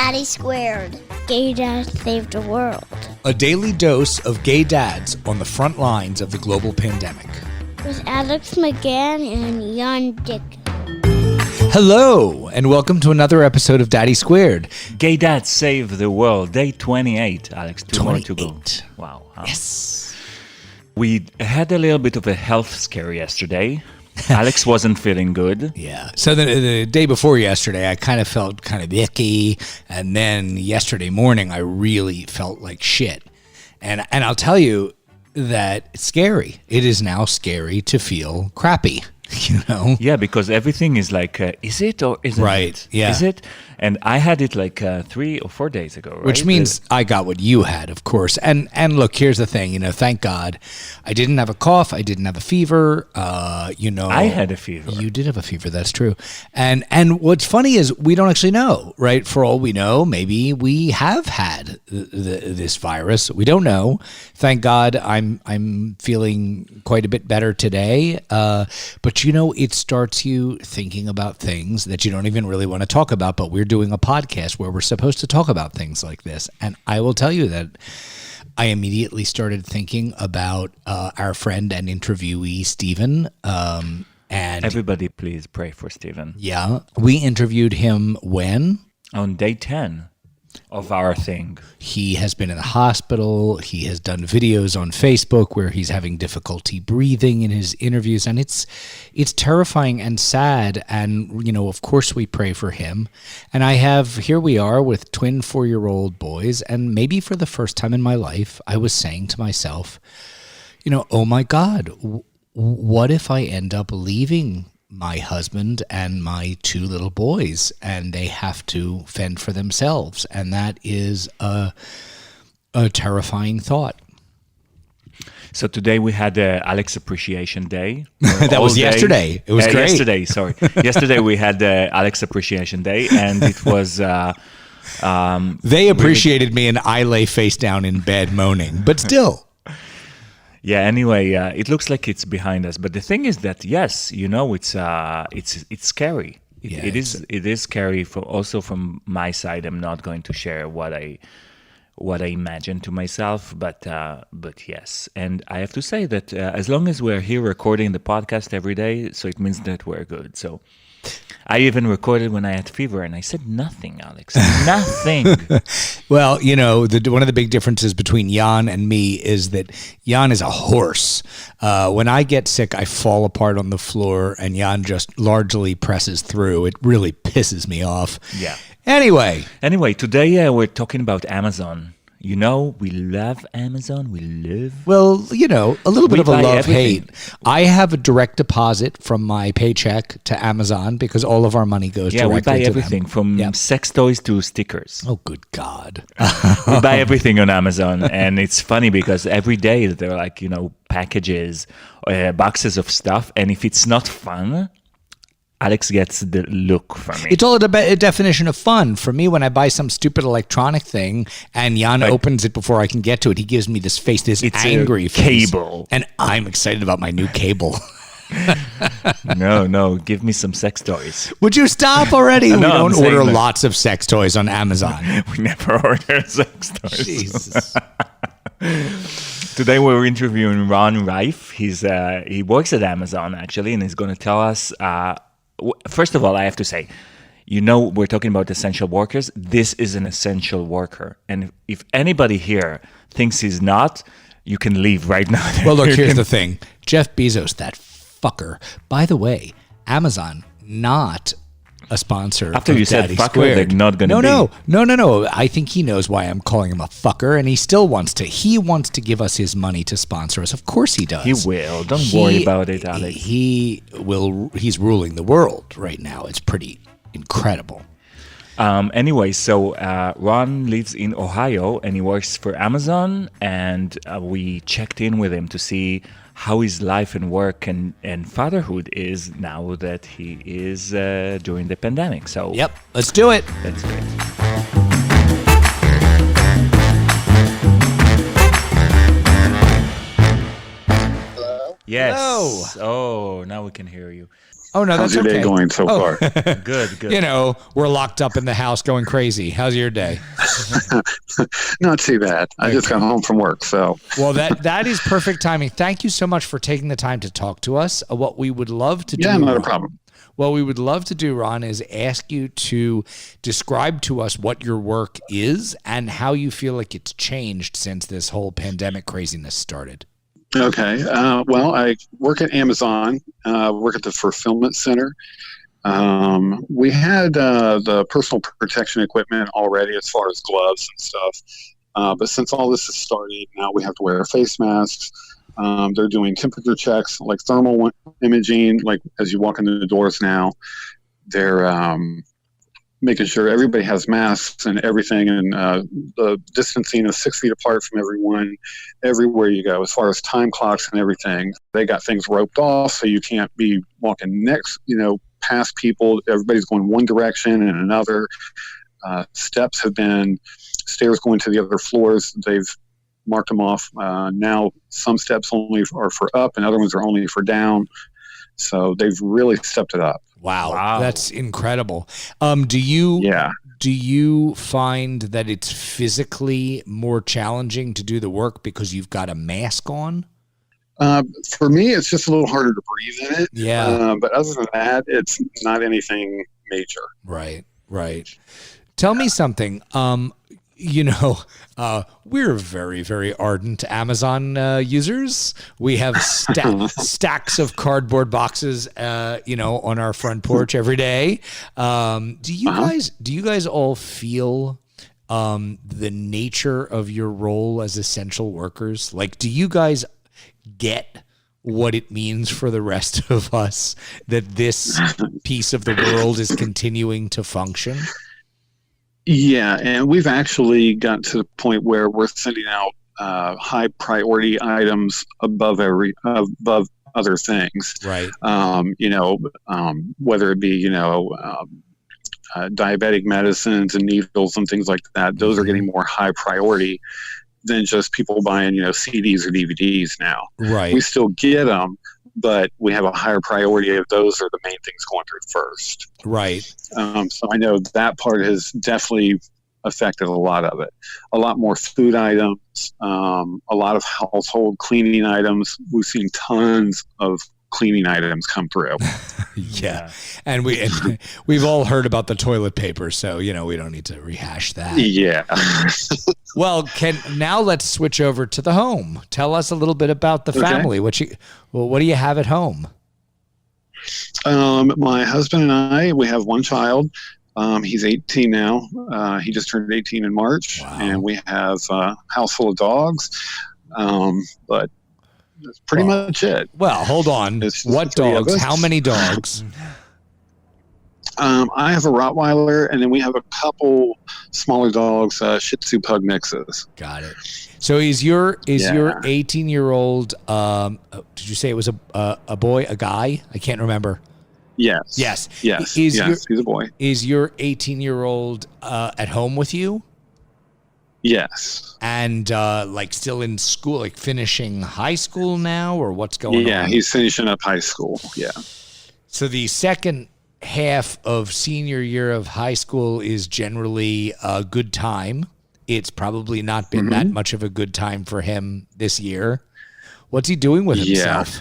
Daddy Squared. Gay Dad Saved the World. A daily dose of gay dads on the front lines of the global pandemic. With Alex McGann and Jan Dick. Hello, and welcome to another episode of Daddy Squared. Gay Dad Save the World, day 28, Alex. Two more to go. Wow. Yes. We had a little bit of a health scare yesterday. Alex wasn't feeling good. Yeah. So the day before yesterday, I kind of felt kind of icky, and then yesterday morning, I really felt like shit. And I'll tell you that it's scary. It is now scary to feel crappy. You know? Yeah, because everything is like, is it or isn't Right, it? yeah. Is it? And I had it like 3 or 4 days ago, right? Which means I got what you had, of course. And look, here's the thing, thank God I didn't have a cough. I didn't have a fever. I had a fever. You did have a fever. That's true. And what's funny is we don't actually know, right? For all we know, maybe we have had this virus. We don't know. Thank God I'm feeling quite a bit better today. But it starts you thinking about things that you don't even really want to talk about, but we're doing a podcast where we're supposed to talk about things like this. And I will tell you that I immediately started thinking about our friend and interviewee, Stephen. And Everybody please pray for Stephen. yeah, we interviewed him when? On day 10 of our thing. He has been in the hospital. He has done videos on Facebook where he's having difficulty breathing in his interviews. And it's terrifying and sad. And, of course we pray for him. And here we are with twin 4-year-old boys. And maybe for the first time in my life, I was saying to myself, oh my God, what if I end up leaving my husband and my 2 little boys, and they have to fend for themselves? And that is a terrifying thought. So today we had Alex Appreciation Day. That was yesterday. It was great. Yesterday we had Alex Appreciation Day, and it was... they appreciated me, and I lay face down in bed moaning, but still... Yeah. Anyway, it looks like it's behind us, but the thing is that yes, it's scary. It is scary. Also from my side, I'm not going to share what I imagine to myself, but yes, and I have to say that as long as we're here recording the podcast every day, so it means that we're good. So. I even recorded when I had fever, and I said nothing, Alex. Nothing. Well, one of the big differences between Jan and me is that Jan is a horse. When I get sick, I fall apart on the floor, and Jan just largely presses through. It really pisses me off. Yeah. Anyway, today we're talking about Amazon. We love Amazon. We love... Well, a little bit of a love-hate. I have a direct deposit from my paycheck to Amazon because all of our money goes directly to them. Yeah, we buy everything from sex toys to stickers. Oh, good God. We buy everything on Amazon. And it's funny because every day there are packages, boxes of stuff. And if it's not fun... Alex gets the look from me. It's all a definition of fun. For me, when I buy some stupid electronic thing and Jan opens it before I can get to it, he gives me this face, this angry face. Cable. And I'm excited about my new cable. No, give me some sex toys. Would you stop already? No, we don't order order lots of sex toys on Amazon. We never order sex toys. Jesus. Today we're interviewing Ron Reif. He works at Amazon, actually, and he's going to tell us... First of all, I have to say, we're talking about essential workers. This is an essential worker. And if anybody here thinks he's not, you can leave right now. Well, look, here's the thing. Jeff Bezos, that fucker. By the way, Amazon, not a sponsor. After you said fucker, Squared. they're not going to be. No. I think he knows why I'm calling him a fucker, and he still wants to. He wants to give us his money to sponsor us. Of course he does. He will. Don't worry about it, Alex. He will. He's ruling the world right now. It's pretty incredible. Anyway, so Ron lives in Ohio, and he works for Amazon, and we checked in with him to see how his life and work and fatherhood is now that he is during the pandemic. So yep, let's do it. That's great. Hello? Yes. Hello. Oh, now we can hear you. Oh, no, How's that's your day okay. going so far? Good, good. You know, we're locked up in the house going crazy. How's your day? Not too bad. I just got home from work, so. Well, that is perfect timing. Thank you so much for taking the time to talk to us. What we would love to do. Yeah, not a Ron, problem. What we would love to do, Ron, is ask you to describe to us what your work is and how you feel like it's changed since this whole pandemic craziness started. Okay. Well, I work at Amazon, work at the fulfillment center. We had the personal protection equipment already as far as gloves and stuff. But since all this has started, now we have to wear face masks. They're doing temperature checks, like thermal imaging, like as you walk into the doors now. They're making sure everybody has masks and everything, and the distancing is 6 feet apart from everyone everywhere you go. As far as time clocks and everything, they got things roped off so you can't be walking past people. Everybody's going one direction and another. Steps have been stairs going to the other floors. They've marked them off. Now some steps only are for up and other ones are only for down. So they've really stepped it up. Wow. That's incredible. Do you find that it's physically more challenging to do the work because you've got a mask on? For me, it's just a little harder to breathe in it. Yeah. But other than that, it's not anything major. Right. Tell me something. We're very, very ardent Amazon users. We have stacks of cardboard boxes, on our front porch every day. Do you guys all feel the nature of your role as essential workers? Like, do you guys get what it means for the rest of us that this piece of the world is continuing to function? Yeah, and we've actually gotten to the point where we're sending out high priority items above other things. Right. Whether it be diabetic medicines and needles and things like that. Those are getting more high priority than just people buying CDs or DVDs now. Right. We still get them, but we have a higher priority of those are the main things going through first. Right. So I know that part has definitely affected a lot of it. A lot more food items, a lot of household cleaning items. We've seen tons of cleaning items come through. Yeah. And we've all heard about the toilet paper, so we don't need to rehash that. Yeah. Well, now let's switch over to the home. Tell us a little bit about the family. What do you have at home? My husband and I, we have one child. He's 18 now. He just turned 18 in March. Wow. And we have a house full of dogs. But that's pretty much it. Well, hold on. What dogs? How many dogs? I have a Rottweiler, and then we have a couple smaller dogs, Shih Tzu Pug mixes. Got it. So is your 18-year-old? Did you say it was a boy, a guy? I can't remember. Yes. He's a boy. Is your 18-year-old at home with you? Yes. And still in school, like finishing high school now, or what's going on? Yeah, he's finishing up high school. Yeah. So the second half of senior year of high school is generally a good time. It's probably not been that much of a good time for him this year. What's he doing with himself?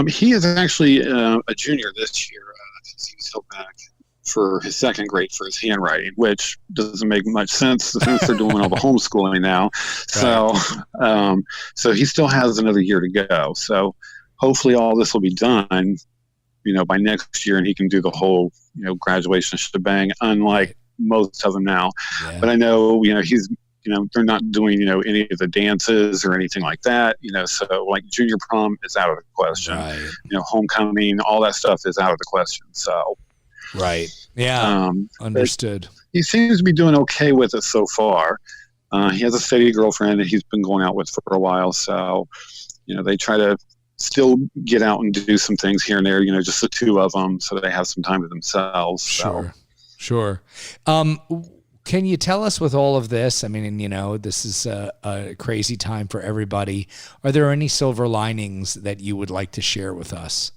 He is actually a junior this year. He's held back for his second grade for his handwriting, which doesn't make much sense since they're doing all the homeschooling now. So, so he still has another year to go. So hopefully all this will be done, by next year, and he can do the whole, graduation shebang, unlike most of them now. Yeah. But I know, he's, they're not doing, any of the dances or anything like that, so like junior prom is out of the question. Right. Homecoming, all that stuff is out of the question. So. Right. Yeah. Understood. He seems to be doing okay with it so far. He has a steady girlfriend that he's been going out with for a while. So, they try to still get out and do some things here and there, just the two of them, so they have some time to themselves. Sure. Can you tell us with all of this, I mean, this is a crazy time for everybody. Are there any silver linings that you would like to share with us?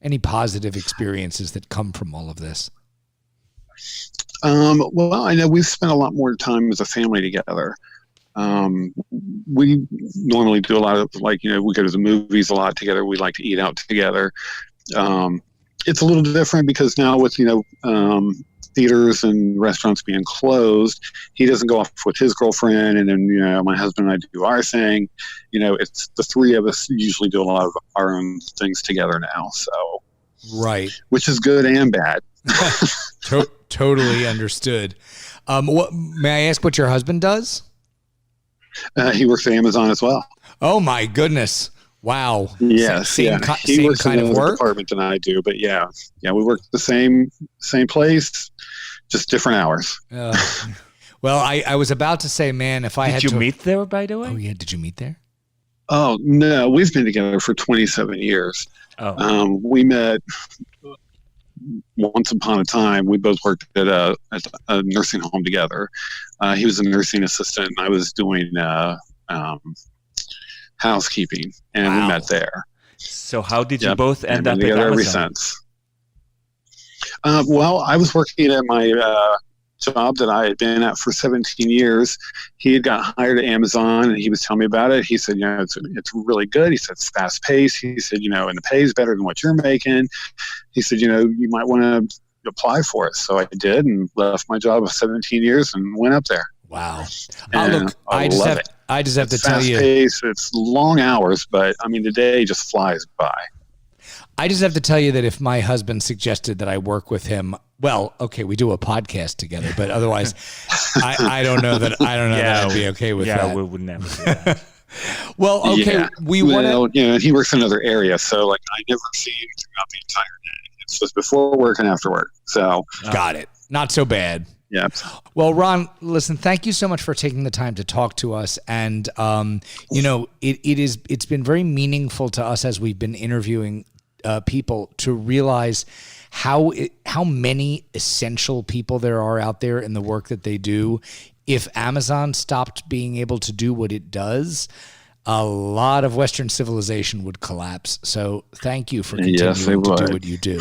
any positive experiences that come from all of this? Well, I know we've spent a lot more time as a family together. We normally do a lot of, like, we go to the movies a lot together. We like to eat out together. It's a little different because now with, theaters and restaurants being closed, he doesn't go off with his girlfriend, and then my husband and I do our thing. It's the three of us usually do a lot of our own things together now. So, right, which is good and bad. Totally understood. May I ask what your husband does? He works at Amazon as well. Oh my goodness! Wow. Yes. Same he works kind in of another work department than I do, but yeah, we work the same place, just different hours. Well, I was about to say, man, if I had to meet there, by the way? Oh yeah, did you meet there? Oh no, we've been together for 27 years. Oh. We met once upon a time. We both worked at a nursing home together. He was a nursing assistant, and I was doing housekeeping, and we met there. So how did you both end up together at ever Amazon? since? Well, I was working at my job that I had been at for 17 years. He had got hired at Amazon, and he was telling me about it. He said, it's really good. He said, it's fast paced. He said, and the pay is better than what you're making. He said, you might want to apply for it. So I did, and left my job of 17 years and went up there. Wow. And I just have to tell you, fast-paced, it's long hours, but I mean, the day just flies by. I just have to tell you that if my husband suggested that I work with him, well, okay, we do a podcast together, but otherwise, I don't know that I'd be okay with that. Yeah, we would never do that. Well, okay, he works in another area, so like I never see him throughout the entire day. It's just before work and after work. So got it. Not so bad. Yeah. Well, Ron, listen, thank you so much for taking the time to talk to us. And, it's been very meaningful to us as we've been interviewing people to realize how many essential people there are out there in the work that they do. If Amazon stopped being able to do what it does, a lot of Western civilization would collapse. So thank you for continuing to do what you do.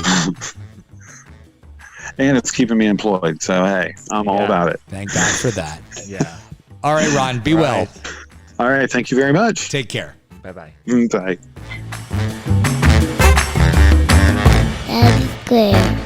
And it's keeping me employed. So, hey, I'm all about it. Thank God for that. Yeah. All right, Ron, be well. All right. Thank you very much. Take care. Bye-bye. Bye. That's good.